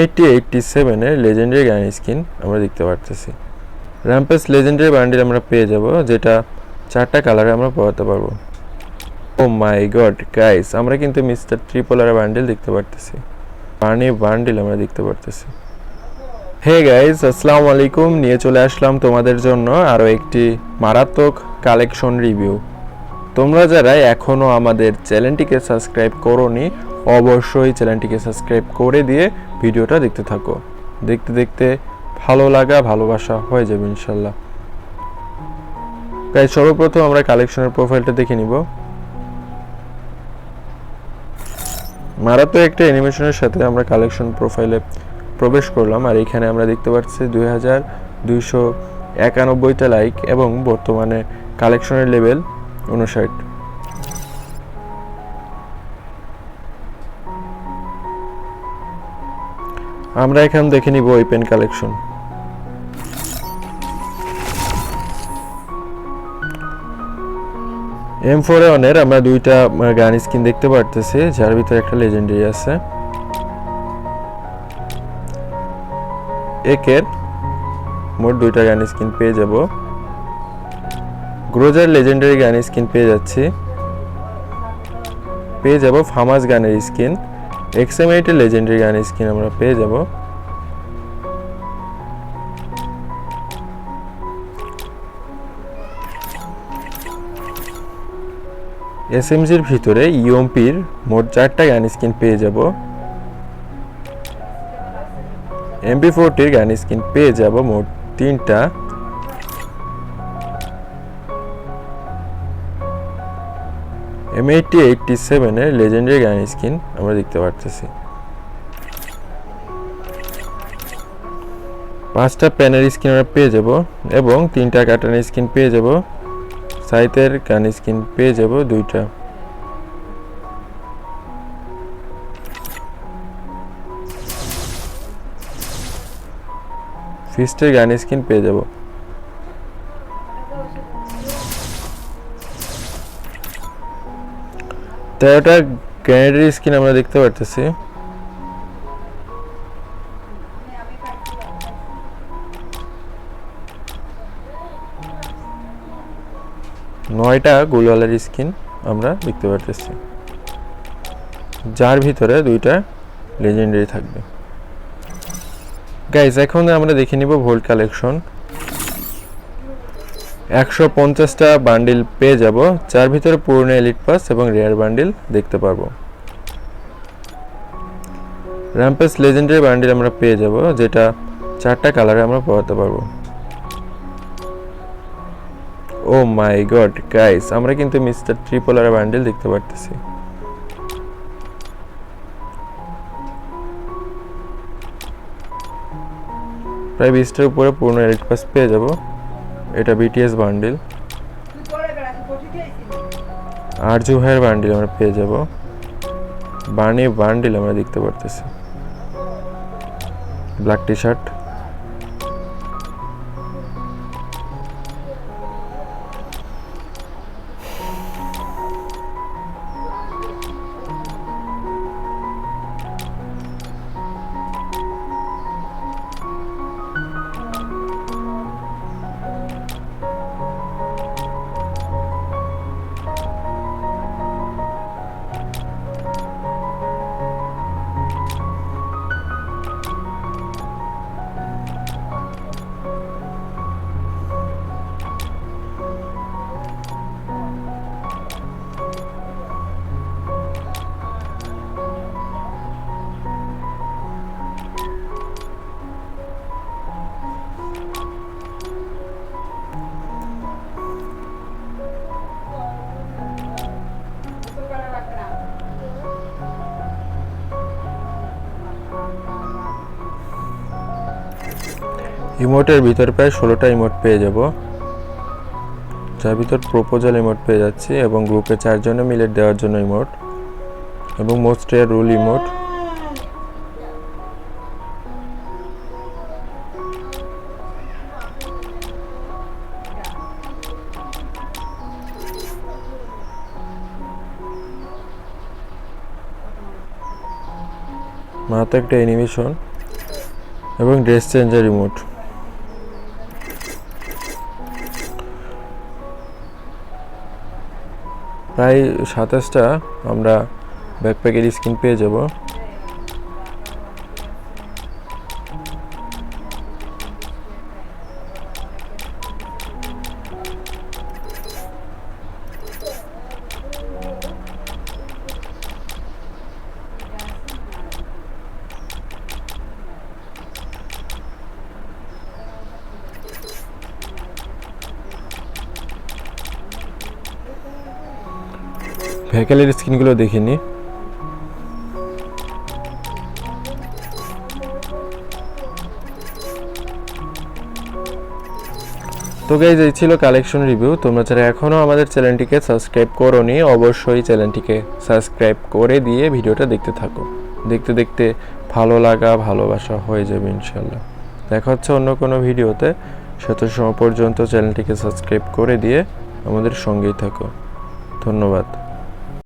87 এর লেজেন্ডারি গান স্কিন আমরা দেখতে পারতেছি। র্যাম্পেজ লেজেন্ডারি বান্ডিল আমরা পেয়ে যাব, যেটা 4টা কালারে আমরা পাওয়াতে পারবো। ও মাই গড গাইস, আমরা কিন্তু মিস্টার ট্রিপলার বান্ডিল দেখতে পারতেছি, বার্নি বান্ডিল আমরা দেখতে পারতেছি। হে গাইস, আসসালামু আলাইকুম, নিয়ে চলে আসলাম তোমাদের জন্য আরও একটি মারাত্মক কালেকশন রিভিউ। তোমরা যারা এখনও আমাদের চ্যানেলটিকে সাবস্ক্রাইব করোনি, অবশ্যই চ্যানেলটিকে সাবস্ক্রাইব করে দিয়ে ভিডিওটা দেখতে থাকো। দেখতে দেখতে ভালো লাগা ভালোবাসা হয়ে যাবে ইনশাল্লাহ। গাইস, সর্বপ্রথম আমরা কালেকশনের প্রোফাইলটা দেখে নিব। মারাত্মক একটা অ্যানিমেশনের সাথে আমরা কালেকশন প্রোফাইলে প্রবেশ করলাম, আর এখানে আমরা দেখতে পাচ্ছি 2291টা লাইক এবং বর্তমানে কালেকশনের লেভেল 59। আমরা এখন দেখে নিব এই পেন কালেকশন। M4A1 এর আমরা দুইটা গান স্কিন দেখতে পারতেছি, যার ভিতরে একটা লেজেন্ডারি আছে। একের মোট দুইটা গান স্কিন পেয়ে যাব। গ্রোজার লেজেন্ডারি গান স্কিন পেয়ে যাচ্ছি, পেয়ে যাব ফামাস গানের স্কিন। XM8 এর লেজেন্ডারি গান স্কিন আমরা পেয়ে যাব। SMG'র ভিতরে ইউএমপির মোট 4টা গান স্কিন পেয়ে যাব। MP40 গান স্কিন পেয়ে যাব মোট 3টা। M87 এর লেজেন্ডারি গান স্কিন আমরা দেখতে পারতেছি। 5টা প্যানের স্কিন আমরা পেয়ে যাব এবং 3টা কাটানের স্কিন পেয়ে যাব। সাইতের গান স্কিন পেয়ে যাব 2টা। ফিস্টের গান স্কিন পেয়ে যাব। 13টা গ্রেনেডের স্কিন আমরা দেখতে পারতেছি। 9টা গুলওয়ালের স্কিন আমরা দেখতে পারতেছি, যার ভিতরে 2টা লেজেন্ডারি থাকবে। গাইস, এখন আমরা দেখে নিব ভোল্ট কালেকশন। 150টা বান্ডিল পেয়ে যাব, যার ভিতরে পুরনো এলিট পাস এবং রেয়ার বান্ডিল দেখতে পারবো। র্যাম্পেজ লেজেন্ডারি বান্ডিল আমরা পেয়ে যাব, যেটা 4টা কালারে আমরা পাওয়াতে পারবো। ও মাই গড গাইস, আমরা কিন্তু মিস্টার ট্রিপলার বান্ডিল দেখতে পারতেছি। প্রায় 20টার উপরে পুরনো এলিট পাস পেয়ে যাব। এটা BTS বান্ডিল। আরজু ভাইয়ের বান্ডিল আমরা পেয়ে যাব। বার্নি বান্ডিল আমরা দেখতে পারতেছি, ব্ল্যাক টি শার্ট। ইমোটের ভিতর প্রায় 16টা ইমোট পেয়ে যাব, যার ভিতর প্রপোজাল ইমোট পেয়ে যাচ্ছি এবং গ্রুপে 4 জনে মিলে দেওয়ার জন্য ইমোট এবং মোস্ট রেয়ার রুল ইমোট। মারাত্মক একটা অ্যানিমেশন। এবং ড্রেস চেঞ্জার রিমোট। প্রায় 27টা আমরা ব্যাকপ্যাকের স্কিন পেয়ে যাব। ভেহিক্যালের স্কিনগুলো দেখিনি। তো গাইজ এই ছিল কালেকশন রিভিউ। তোমরা যারা এখনও আমাদের চ্যানেলটিকে সাবস্ক্রাইব করোনি অবশ্যই চ্যানেলটিকে সাবস্ক্রাইব করে দিয়ে ভিডিওটা দেখতে থাকো। দেখতে দেখতে ভালো লাগা ভালোবাসা হয়ে যাবে ইনশাল্লাহ। দেখা হচ্ছে অন্য কোনো ভিডিওতে। সেত সময় পর্যন্ত চ্যানেলটিকে সাবস্ক্রাইব করে দিয়ে আমাদের সঙ্গেই থাকো। ধন্যবাদ।